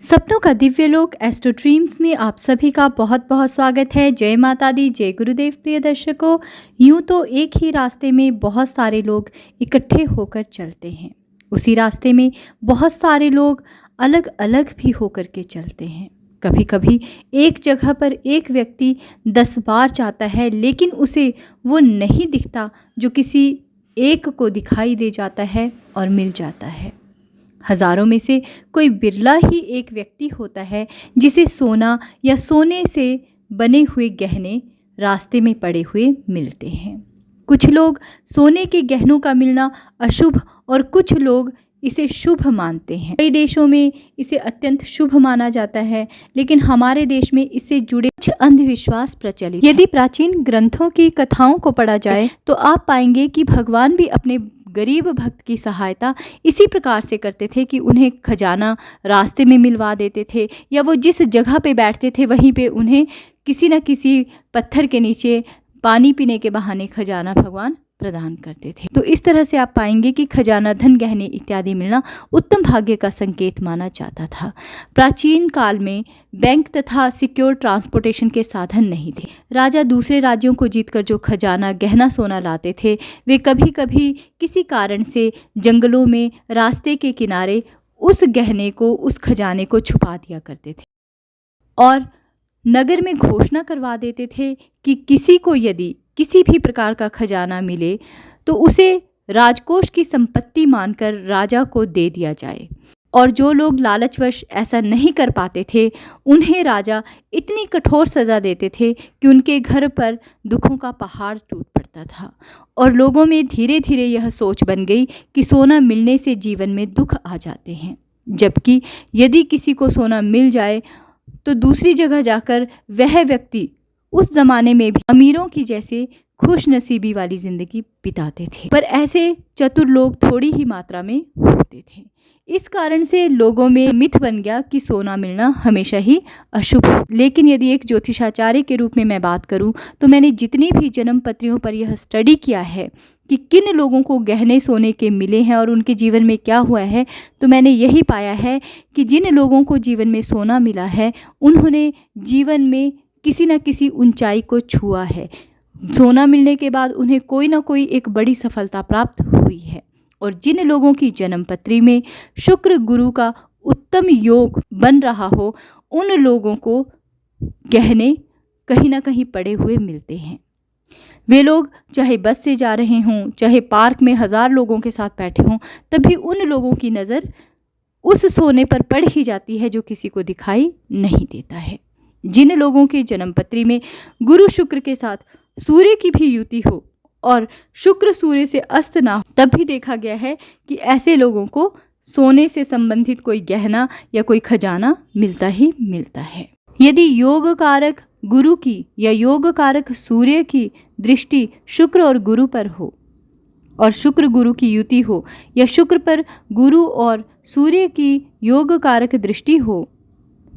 सपनों का दिव्य लोक एस्ट्रो ड्रीम्स में आप सभी का बहुत बहुत स्वागत है। जय माता दी, जय गुरुदेव। प्रिय दर्शकों, यूं तो एक ही रास्ते में बहुत सारे लोग इकट्ठे होकर चलते हैं, उसी रास्ते में बहुत सारे लोग अलग अलग भी होकर के चलते हैं। कभी कभी एक जगह पर एक व्यक्ति 10 बार जाता है, लेकिन उसे वो नहीं दिखता जो किसी एक को दिखाई दे जाता है और मिल जाता है। हजारों में से कोई बिरला ही एक व्यक्ति होता है जिसे सोना या सोने से बने हुए गहने रास्ते में पड़े हुए मिलते हैं। कुछ लोग सोने के गहनों का मिलना अशुभ और कुछ लोग इसे शुभ मानते हैं। कई देशों में इसे अत्यंत शुभ माना जाता है, लेकिन हमारे देश में इससे जुड़े कुछ अंधविश्वास प्रचलित। यदि प्राचीन ग्रंथों की कथाओं को पढ़ा जाए तो आप पाएंगे कि भगवान भी अपने गरीब भक्त की सहायता इसी प्रकार से करते थे कि उन्हें खजाना रास्ते में मिलवा देते थे, या वो जिस जगह पे बैठते थे वहीं पे उन्हें किसी न किसी पत्थर के नीचे पानी पीने के बहाने खजाना भगवान प्रदान करते थे। तो इस तरह से आप पाएंगे कि खजाना, धन, गहने इत्यादि मिलना उत्तम भाग्य का संकेत माना जाता था। प्राचीन काल में बैंक तथा सिक्योर ट्रांसपोर्टेशन के साधन नहीं थे। राजा दूसरे राज्यों को जीतकर जो खजाना, गहना, सोना लाते थे, वे कभी कभी किसी कारण से जंगलों में रास्ते के किनारे उस गहने को, उस खजाने को छुपा दिया करते थे और नगर में घोषणा करवा देते थे कि किसी को यदि किसी भी प्रकार का खजाना मिले तो उसे राजकोष की संपत्ति मानकर राजा को दे दिया जाए। और जो लोग लालचवश ऐसा नहीं कर पाते थे, उन्हें राजा इतनी कठोर सज़ा देते थे कि उनके घर पर दुखों का पहाड़ टूट पड़ता था। और लोगों में धीरे धीरे यह सोच बन गई कि सोना मिलने से जीवन में दुख आ जाते हैं, जबकि यदि किसी को सोना मिल जाए तो दूसरी जगह जाकर वह व्यक्ति उस जमाने में भी अमीरों की जैसे खुश नसीबी वाली जिंदगी बिताते थे। पर ऐसे चतुर लोग थोड़ी ही मात्रा में होते थे। इस कारण से लोगों में मिथ बन गया कि सोना मिलना हमेशा ही अशुभ हो। लेकिन यदि एक ज्योतिषाचार्य के रूप में मैं बात करूं तो मैंने जितनी भी जन्म पत्रियों पर यह स्टडी किया है कि किन लोगों को गहने सोने के मिले हैं और उनके जीवन में क्या हुआ है, तो मैंने यही पाया है कि जिन लोगों को जीवन में सोना मिला है उन्होंने जीवन में किसी न किसी ऊंचाई को छुआ है। सोना मिलने के बाद उन्हें कोई ना कोई एक बड़ी सफलता प्राप्त हुई है। और जिन लोगों की जन्म पत्री में शुक्र गुरु का उत्तम योग बन रहा हो, उन लोगों को गहने कहीं ना कहीं पड़े हुए मिलते हैं। वे लोग चाहे बस से जा रहे हों, चाहे पार्क में 1000 लोगों के साथ बैठे हों, तभी उन लोगों की नज़र उस सोने पर पड़ ही जाती है जो किसी को दिखाई नहीं देता है। जिन लोगों के जन्म पत्री में गुरु शुक्र के साथ सूर्य की भी युति हो और शुक्र सूर्य से अस्त ना हो, तब भी देखा गया है कि ऐसे लोगों को सोने से संबंधित कोई गहना या कोई खजाना मिलता ही मिलता है। यदि योग कारक गुरु की या योग कारक सूर्य की दृष्टि शुक्र और गुरु पर हो और शुक्र गुरु की युति हो, या शुक्र पर गुरु और सूर्य की योग कारक दृष्टि हो,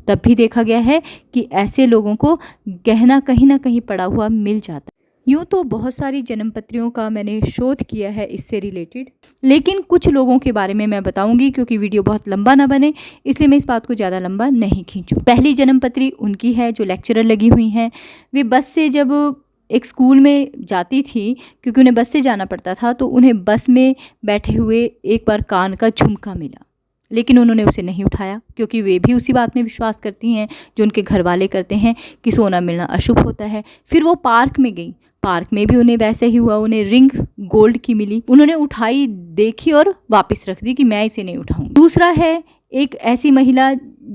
तब भी देखा गया है कि ऐसे लोगों को गहना कहीं ना कहीं पड़ा हुआ मिल जाता है। यूँ तो बहुत सारी जन्म पत्रियों का मैंने शोध किया है इससे रिलेटेड, लेकिन कुछ लोगों के बारे में मैं बताऊंगी क्योंकि वीडियो बहुत लंबा ना बने, इसलिए मैं इस बात को ज़्यादा लंबा नहीं खींचूं। पहली जन्म पत्री उनकी है जो लेक्चरर लगी हुई हैं। वे बस से जब एक स्कूल में जाती थी, क्योंकि उन्हें बस से जाना पड़ता था, तो उन्हें बस में बैठे हुए एक बार कान का झुमका मिला, लेकिन उन्होंने उसे नहीं उठाया क्योंकि वे भी उसी बात में विश्वास करती हैं जो उनके घर वाले करते हैं कि सोना मिलना अशुभ होता है। फिर वो पार्क में गई, पार्क में भी उन्हें वैसे ही हुआ, उन्हें रिंग गोल्ड की मिली। उन्होंने उठाई, देखी और वापस रख दी कि मैं इसे नहीं उठाऊंगी। दूसरा है एक ऐसी महिला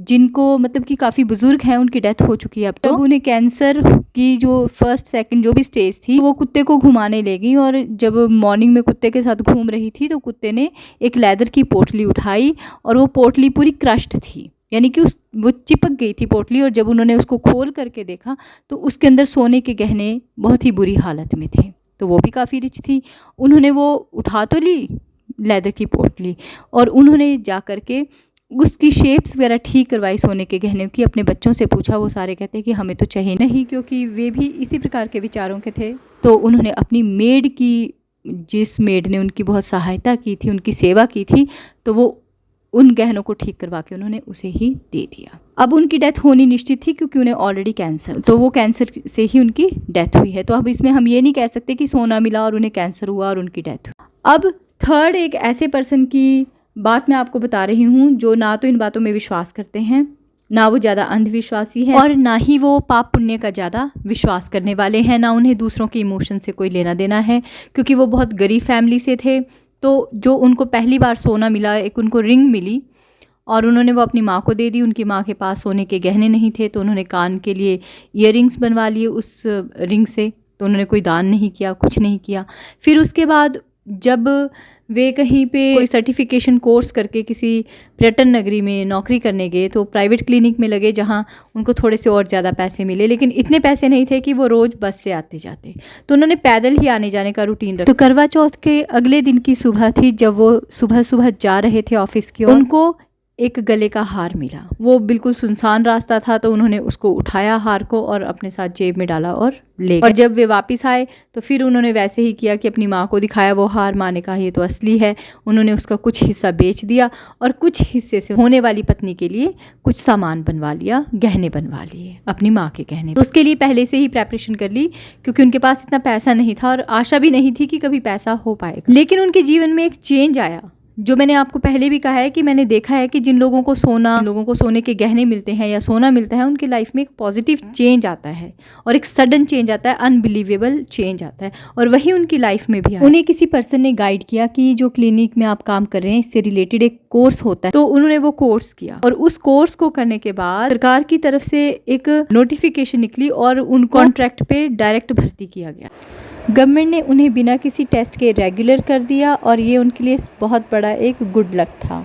जिनको मतलब कि काफ़ी बुजुर्ग हैं, उनकी डेथ हो चुकी है अब तो। उन्हें कैंसर की जो फर्स्ट सेकंड जो भी स्टेज थी, वो कुत्ते को घुमाने ले गई और जब मॉर्निंग में कुत्ते के साथ घूम रही थी तो कुत्ते ने एक लेदर की पोटली उठाई और वो पोटली पूरी क्रश्ड थी, यानी कि वो चिपक गई थी पोटली। और जब उन्होंने उसको खोल करके देखा तो उसके अंदर सोने के गहने बहुत ही बुरी हालत में थे, तो वो भी काफ़ी रिच थी। उन्होंने वो उठा तो ली लेदर की पोटली और उन्होंने जा कर के उसकी शेप्स वगैरह ठीक करवाई सोने के गहने की। अपने बच्चों से पूछा, वो सारे कहते हैं कि हमें तो चाहिए नहीं, क्योंकि वे भी इसी प्रकार के विचारों के थे। तो उन्होंने अपनी मेड की, जिस मेड ने उनकी बहुत सहायता की थी, उनकी सेवा की थी, तो वो उन गहनों को ठीक करवा के उन्होंने उसे ही दे दिया। अब उनकी डेथ होनी निश्चित थी क्योंकि उन्हें ऑलरेडी कैंसर, तो वो कैंसर से ही उनकी डेथ हुई है। तो अब इसमें हम ये नहीं कह सकते कि सोना मिला और उन्हें कैंसर हुआ और उनकी डेथ हुई। अब थर्ड एक ऐसे पर्सन की बात मैं आपको बता रही हूँ जो ना तो इन बातों में विश्वास करते हैं, ना वो ज़्यादा अंधविश्वासी है और ना ही वो पाप पुण्य का ज़्यादा विश्वास करने वाले हैं, ना उन्हें दूसरों के इमोशन से कोई लेना देना है, क्योंकि वो बहुत गरीब फैमिली से थे। तो जो उनको पहली बार सोना मिला, एक उनको रिंग मिली और उन्होंने वो अपनी माँ को दे दी। उनकी माँ के पास सोने के गहने नहीं थे, तो उन्होंने कान के लिए ईयररिंग्स बनवा लिए उस रिंग से। तो उन्होंने कोई दान नहीं किया, कुछ नहीं किया। फिर उसके बाद जब वे कहीं पे कोई सर्टिफिकेशन कोर्स करके किसी पर्यटन नगरी में नौकरी करने गए, तो प्राइवेट क्लिनिक में लगे जहाँ उनको थोड़े से और ज़्यादा पैसे मिले, लेकिन इतने पैसे नहीं थे कि वो रोज़ बस से आते जाते। तो उन्होंने पैदल ही आने जाने का रूटीन रखा। तो करवा चौथ के अगले दिन की सुबह थी, जब वो सुबह सुबह जा रहे थे ऑफिस की ओर, उनको एक गले का हार मिला। वो बिल्कुल सुनसान रास्ता था, तो उन्होंने उसको उठाया हार को और अपने साथ जेब में डाला और ले गए। और जब वे वापस आए तो फिर उन्होंने वैसे ही किया कि अपनी माँ को दिखाया वो हार। माँ ने कहा ये तो असली है। उन्होंने उसका कुछ हिस्सा बेच दिया और कुछ हिस्से से होने वाली पत्नी के लिए कुछ सामान बनवा लिया, गहने बनवा लिए, अपनी माँ के गहने। तो उसके लिए पहले से ही प्रेपरेशन कर ली, क्योंकि उनके पास इतना पैसा नहीं था और आशा भी नहीं थी कि कभी पैसा हो पाएगा। लेकिन उनके जीवन में एक चेंज आया, जो मैंने आपको पहले भी कहा है कि मैंने देखा है कि जिन लोगों को सोने के गहने मिलते हैं या सोना मिलता है, उनकी लाइफ में एक पॉजिटिव चेंज आता है और एक सडन चेंज आता है, अनबिलीवेबल चेंज आता है। और वही उनकी लाइफ में भी आया। उन्हें किसी पर्सन ने गाइड किया कि जो क्लिनिक में आप काम कर रहे हैं इससे रिलेटेड एक कोर्स होता है। तो उन्होंने वो कोर्स किया और उस कोर्स को करने के बाद सरकार की तरफ से एक नोटिफिकेशन निकली और उन कॉन्ट्रैक्ट पे डायरेक्ट भर्ती किया गया। गवर्नमेंट ने उन्हें बिना किसी टेस्ट के रेगुलर कर दिया और ये उनके लिए बहुत बड़ा एक गुड लक था।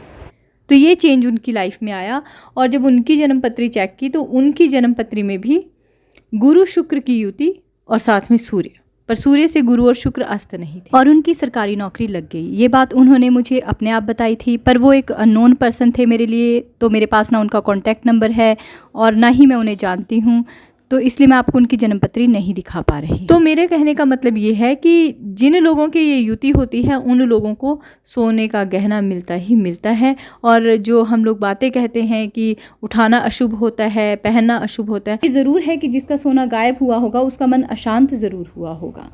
तो ये चेंज उनकी लाइफ में आया। और जब उनकी जन्मपत्री चेक की तो उनकी जन्मपत्री में भी गुरु शुक्र की युति और साथ में सूर्य, पर सूर्य से गुरु और शुक्र अस्त नहीं थे और उनकी सरकारी नौकरी लग गई। ये बात उन्होंने मुझे अपने आप बताई थी, पर वो एक अननोन पर्सन थे मेरे लिए, तो मेरे पास ना उनका कॉन्टैक्ट नंबर है और ना ही मैं उन्हें जानती हूँ, तो इसलिए मैं आपको उनकी जन्मपत्री नहीं दिखा पा रही। तो मेरे कहने का मतलब ये है कि जिन लोगों की ये युति होती है उन लोगों को सोने का गहना मिलता ही मिलता है। और जो हम लोग बातें कहते हैं कि उठाना अशुभ होता है, पहनना अशुभ होता है, ये ज़रूर है कि जिसका सोना गायब हुआ होगा उसका मन अशांत ज़रूर हुआ होगा।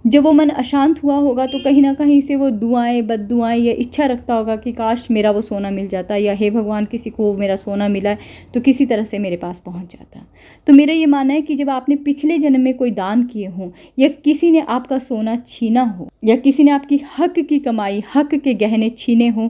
जब वो मन अशांत हुआ होगा तो कहीं ना कहीं से वो दुआएं, बद्दुआएं या इच्छा रखता होगा कि काश मेरा वो सोना मिल जाता, या हे भगवान किसी को मेरा सोना मिला है तो किसी तरह से मेरे पास पहुंच जाता। तो मेरा ये मानना है कि जब आपने पिछले जन्म में कोई दान किए हों, या किसी ने आपका सोना छीना हो, या किसी ने आपकी हक की कमाई, हक के गहने छीने हों,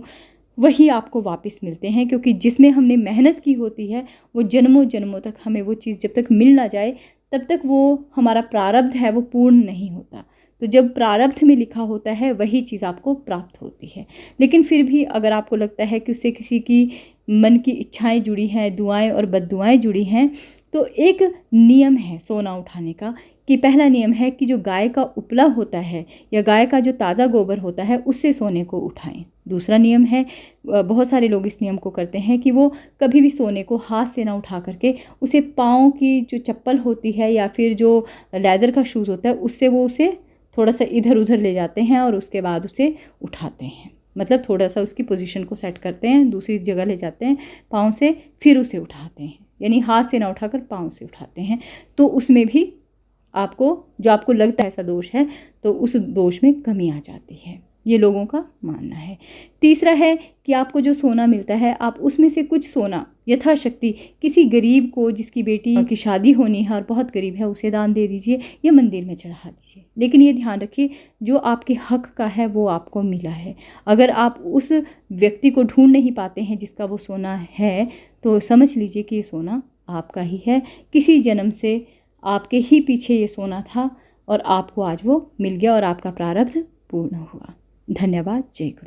वही आपको वापस मिलते हैं। क्योंकि जिसमें हमने मेहनत की होती है वो जन्मों जन्मों तक हमें वो चीज़ जब तक मिल ना जाए तब तक वो हमारा प्रारब्ध है वो पूर्ण नहीं होता। तो जब प्रारब्ध में लिखा होता है वही चीज़ आपको प्राप्त होती है। लेकिन फिर भी अगर आपको लगता है कि उससे किसी की मन की इच्छाएं जुड़ी हैं, दुआएं और बद्दुआएं जुड़ी हैं, तो एक नियम है सोना उठाने का कि पहला नियम है कि जो गाय का उपला होता है या गाय का जो ताज़ा गोबर होता है उससे सोने को उठाएं। दूसरा नियम है, बहुत सारे लोग इस नियम को करते हैं कि वो कभी भी सोने को हाथ से ना उठा करके उसे पाँव की जो चप्पल होती है या फिर जो लेदर का शूज़ होता है उससे वो उसे थोड़ा सा इधर उधर ले जाते हैं और उसके बाद उसे उठाते हैं। मतलब थोड़ा सा उसकी पोजीशन को सेट करते हैं, दूसरी जगह ले जाते हैं पाँव से, फिर उसे उठाते हैं। यानी हाथ से ना उठाकर पाँव से उठाते हैं। तो उसमें भी आपको जो आपको लगता है ऐसा दोष है तो उस दोष में कमी आ जाती है। ये लोगों का मानना है। तीसरा है कि आपको जो सोना मिलता है आप उसमें से कुछ सोना यथाशक्ति किसी गरीब को जिसकी बेटी की शादी होनी है और बहुत गरीब है उसे दान दे दीजिए या मंदिर में चढ़ा दीजिए। लेकिन ये ध्यान रखिए जो आपके हक का है वो आपको मिला है। अगर आप उस व्यक्ति को ढूंढ नहीं पाते हैं जिसका वो सोना है तो समझ लीजिए कि ये सोना आपका ही है। किसी जन्म से आपके ही पीछे ये सोना था और आपको आज वो मिल गया और आपका प्रारब्ध पूर्ण हुआ। धन्यवाद। जय गुरु।